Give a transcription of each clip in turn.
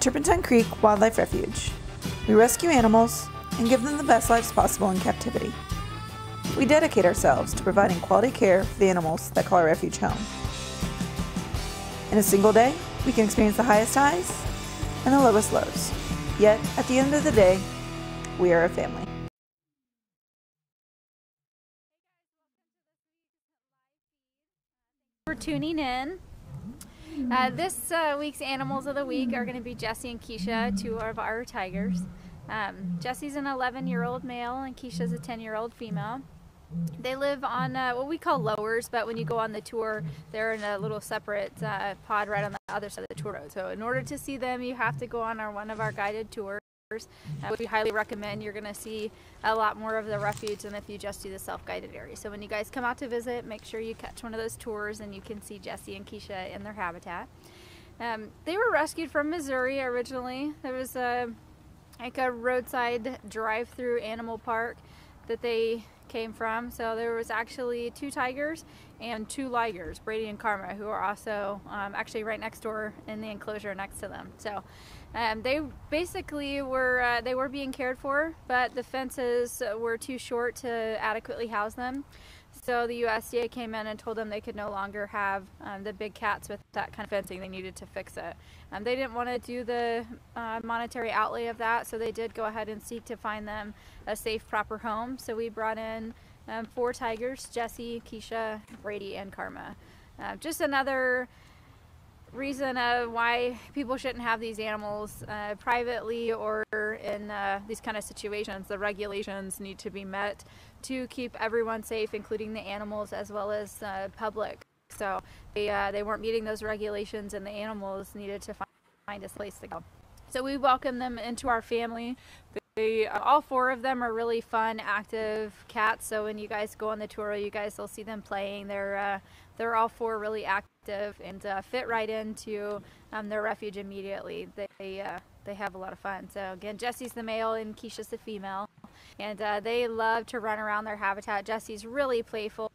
At Turpentine Creek Wildlife Refuge, we rescue animals and give them the best lives possible in captivity. We dedicate ourselves to providing quality care for the animals that call our refuge home. In a single day, we can experience the highest highs and the lowest lows. Yet, at the end of the day, we are a family. For tuning in. This week's Animals of the Week are going to be Jesse and Keesha, two of our tigers. Jesse's an 11-year-old male and Keesha's a 10-year-old female. They live on what we call lowers, but when you go on the tour, they're in a little separate pod right on the other side of the tour road. So in order to see them, you have to go on one of our guided tours. Which we highly recommend. You're going to see a lot more of the refuge than if you just do the self-guided area. So when you guys come out to visit, make sure you catch one of those tours and you can see Jesse and Keesha in their habitat. They were rescued from Missouri originally. There was like a roadside drive-through animal park that they came from. So there was actually 2 tigers and 2 ligers, Brady and Karma, who are also actually right next door in the enclosure next to them. So they basically were they were being cared for, but the fences were too short to adequately house them. So the USDA came in and told them they could no longer have the big cats with that kind of fencing. They needed to fix it. They didn't want to do the monetary outlay of that, so they did go ahead and seek to find them a safe, proper home. So we brought in 4 tigers: Jesse, Keesha, Brady, and Karma. Just another reason of why people shouldn't have these animals privately or in these kind of situations. The regulations need to be met to keep everyone safe, including the animals as well as public. So they weren't meeting those regulations, and the animals needed to find a place to go. So we welcome them into our family. All 4 of them are really fun, active cats. So when you guys go on the tour, you guys will see them playing. They're all 4 really active and fit right into their refuge immediately. They have a lot of fun. So again, Jesse's the male and Keesha's the female, and they love to run around their habitat. Jesse's really playful,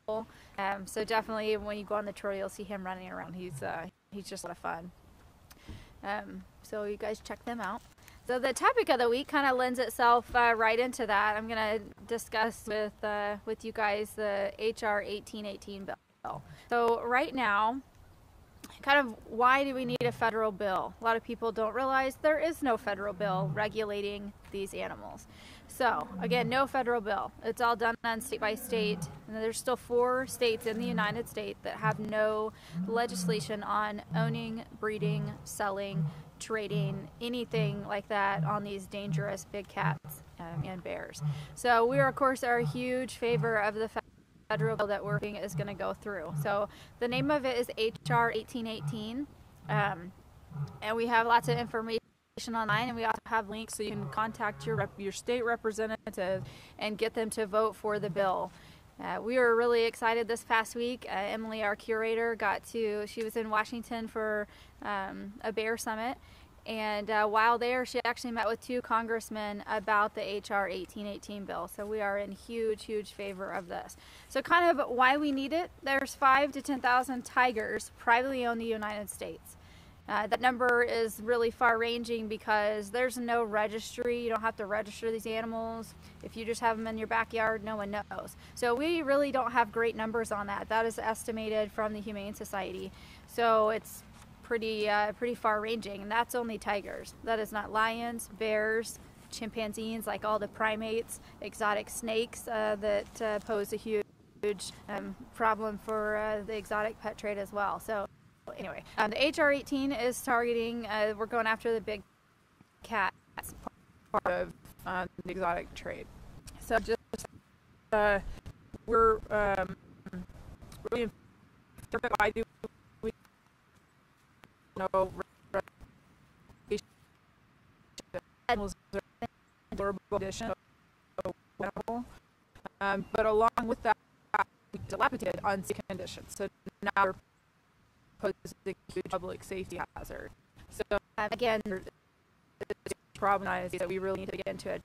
so definitely when you go on the tour, you'll see him running around. He's just a lot of fun. So you guys check them out. So the topic of the week kind of lends itself right into that. I'm going to discuss with you guys the HR 1818 bill. So right now, kind of why do we need a federal bill? A lot of people don't realize there is no federal bill regulating these animals. So again, no federal bill. It's all done on state by state, and there's still 4 states in the United States that have no legislation on owning, breeding, selling, trading, anything like that on these dangerous big cats and bears. So we, of course, are a huge favor of the federal bill that we're thinking is going to go through. So the name of it is HR 1818, and we have lots of information online, and we also have links so you can contact your state representative and get them to vote for the bill. We were really excited this past week. Emily, our curator, she was in Washington for a bear summit, and while there she actually met with 2 congressmen about the HR 1818 bill. So we are in huge favor of this. So kind of why we need it: there's 5,000 to 10,000 tigers privately owned in the United States. That number is really far-ranging because there's no registry. You don't have to register these animals. If you just have them in your backyard, no one knows. So we really don't have great numbers on that. That is estimated from the Humane Society. So it's pretty far-ranging, and that's only tigers. That is not lions, bears, chimpanzees, like all the primates, exotic snakes that pose a huge problem for the exotic pet trade as well. So anyway, the HR 18 is targeting, we're going after the big cats, part of the exotic trade. So just we're really, why do we know condition but along with that, dilapidated, unsafe conditions. So now we're posing a huge public safety hazard. So again, the problem is that we really need to begin to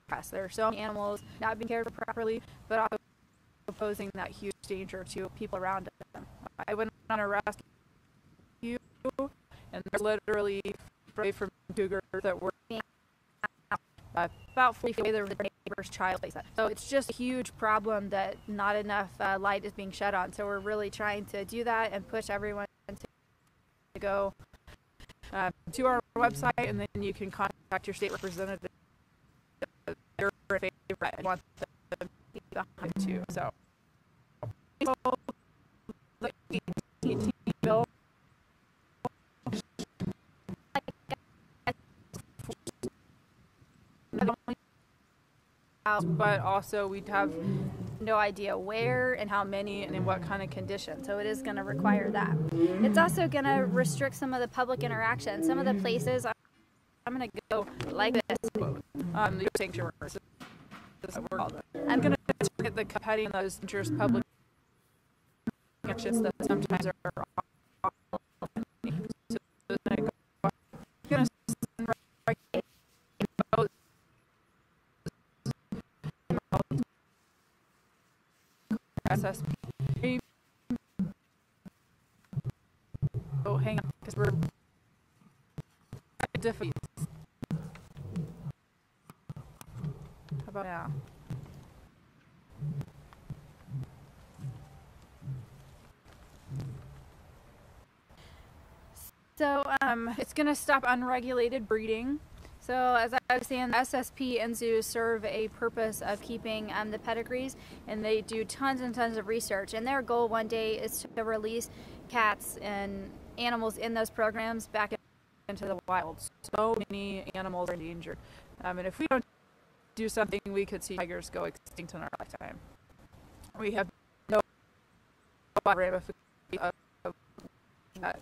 address. There are so many animals not being cared for properly, but also posing that huge danger to people around them. I went on a rescue, and there's literally away from cougars that were about 40 feet away. There was a neighbor's child. So it's just a huge problem that not enough light is being shed on. So we're really trying to do that and push everyone to go to our website, and then you can contact your state representative. Your favorite, I want them to be behind too. So the bill, but also we'd have no idea where and how many and in what kind of condition. So it is going to require that. It's also going to restrict some of the public interaction. Some of the places I'm going to go like this. The sanctuary. I'm going to target the petty and those dangerous public actions that sometimes are off. So I'm going to send SSP. Oh, hang on, because we're difficult. How about now? So it's going to stop unregulated breeding. So as I was saying, SSP and zoos serve a purpose of keeping the pedigrees, and they do tons and tons of research. And their goal one day is to release cats and animals in those programs back into the wild. So many animals are endangered. And if we don't do something, we could see tigers go extinct in our lifetime. We have no ramifications of that.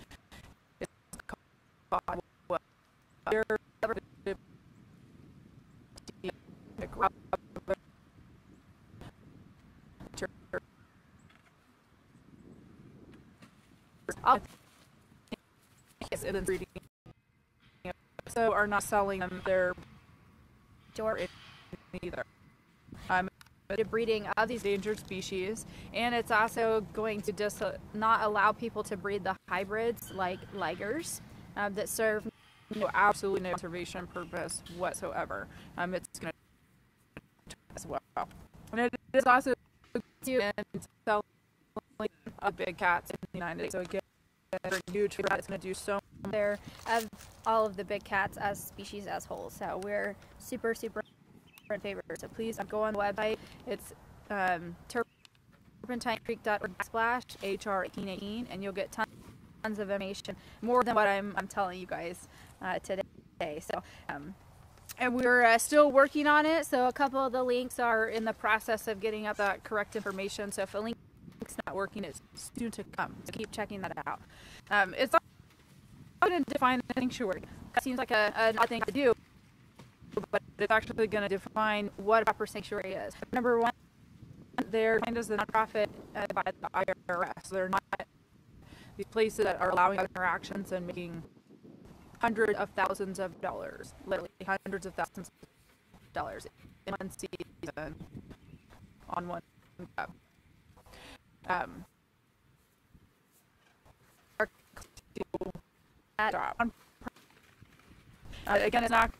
So are not selling them their door either. Breeding of these endangered species, and it's also going to just not allow people to breed the hybrids like ligers that serve absolutely no conservation purpose whatsoever. It's going to as well, and it is also selling big cats in the United States. So again, huge for that. It's going to do so much there of all of the big cats as species as whole. So we're super in favor. So please go on the website. It's turpentinecreek.org/HR1818, and you'll get tons of information, more than what I'm telling you guys today. So and we're still working on it. So a couple of the links are in the process of getting up that correct information. So if a link's not working, it's soon to come. So keep checking that out. It's not going to define the sanctuary. That seems like an odd thing to do, but it's actually going to define what a proper sanctuary is. Number one, they're defined as the nonprofit by the IRS. They're not these places that are allowing interactions and making hundreds of thousands of dollars, literally hundreds of thousands of dollars in one season on one cup. Again, it's not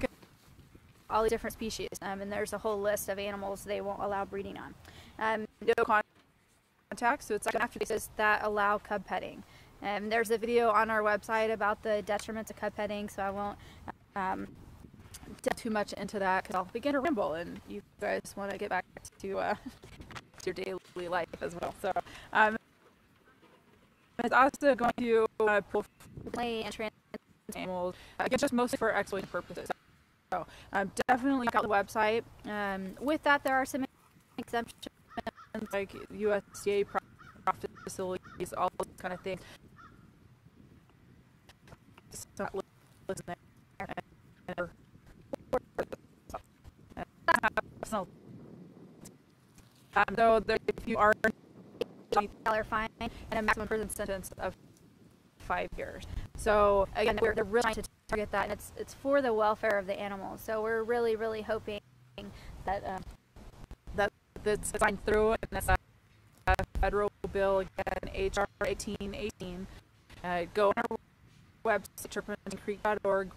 all the different species, and there's a whole list of animals they won't allow breeding on. No contact, so it's like after cases that allow cub petting. There's a video on our website about the detriments of cub petting, so I won't delve too much into that because I'll begin to ramble, and you guys want to get back to your daily life as well. So it's also going to pull play and trans animals, again, just mostly for exploitation purposes. So definitely check out the website. With that, there are some exemptions like USDA profit facilities, all those kind of things. So if you are $20 fine and a maximum prison sentence of 5 years. So again, they're really trying to target that, and it's for the welfare of the animals. So we're really hoping that that's signed through, and that's a federal bill, again, HR 1818. Go on our website, turpentincreek.org/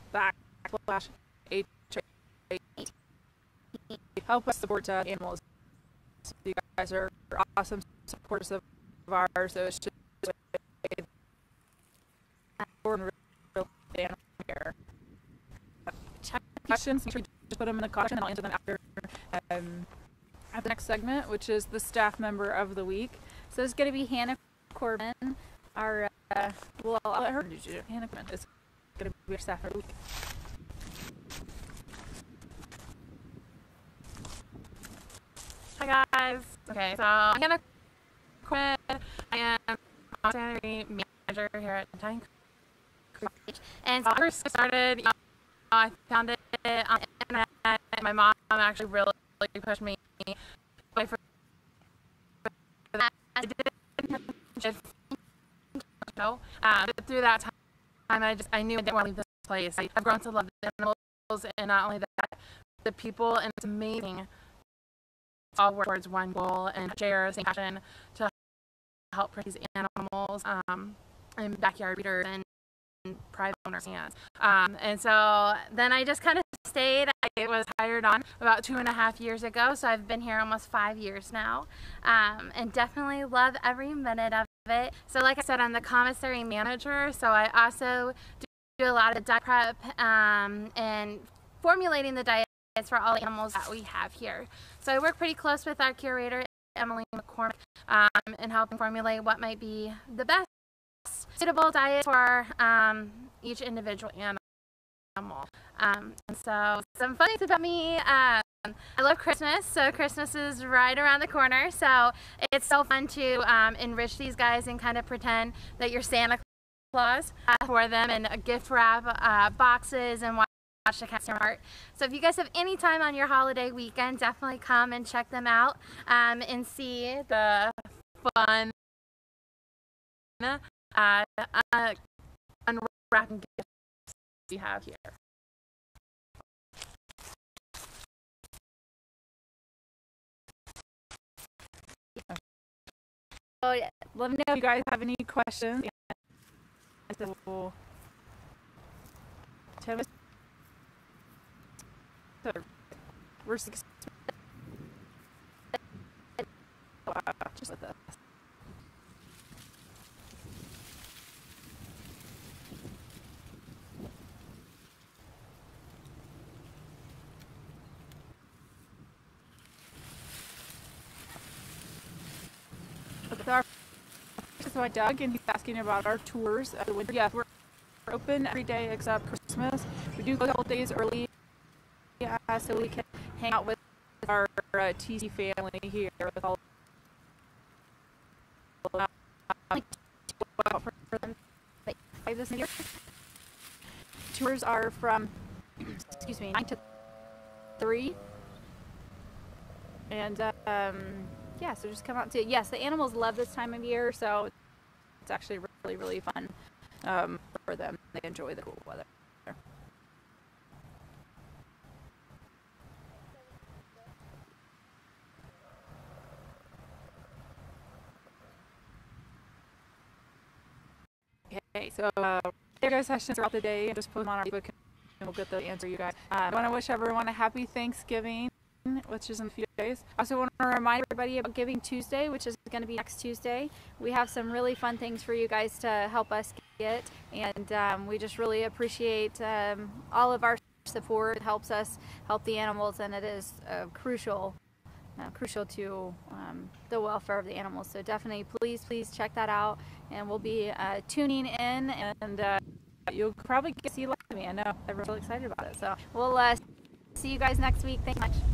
help us support animals. You guys are awesome supporters of ours, so it's just important animal care. Questions, make sure you just put them in the question and I'll answer them after the next segment, which is the staff member of the week. So it's going to be Hannah Corbin, our, well, I'll let her introduce you. Hannah Corbin is going to be our staff member of the week. Hi guys. Okay, so I'm Hannah Corbin. I am sanitary manager here at Turpentine Creek. And so I first started, you know, I found it on the internet, and my mom actually really pushed me for that. I did know, but through that time, I knew I didn't want to leave this place. I've grown to love the animals, and not only that, the people, and it's amazing. All work towards one goal and share the same passion to help protect these animals and backyard breeders and private owners' hands. And so then I just kind of stayed. I was hired on about 2.5 years ago, so I've been here almost 5 years now, and definitely love every minute of it. So like I said, I'm the commissary manager, so I also do a lot of diet prep and formulating the diets for all the animals that we have here. So I work pretty close with our curator, Emily McCormick, in helping formulate what might be the best suitable diet for each individual animal. And so some funny things about me, I love Christmas, so Christmas is right around the corner, so it's so fun to enrich these guys and kind of pretend that you're Santa Claus for them, and gift wrap boxes and watch the cats apart. So if you guys have any time on your holiday weekend, definitely come and check them out and see the fun unwrapping gifts we have here. So yeah, let me know if you guys have any questions. We're just with this. So Doug, and he's asking about our tours of the winter. Yeah, we're open every day except Christmas. We do go a couple days early, so we can hang out with our TC family here with all. This year. Tours are from 9 to 3, and yeah, so just come out to. Yes, the animals love this time of year, so it's actually really, really fun for them. They enjoy the cool weather. Okay, so there goes sessions throughout the day, and just put them on our Facebook, and we'll get the answer you guys. I want to wish everyone a happy Thanksgiving, which is in a few days. I also want to remind everybody about Giving Tuesday, which is going to be next Tuesday. We have some really fun things for you guys to help us get, and we just really appreciate all of our support. It helps us help the animals, and it is crucial to the welfare of the animals. So definitely, please check that out, and we'll be tuning in, and you'll probably get to see live me. I know everyone's really excited about it. So we'll see you guys next week. Thanks so much.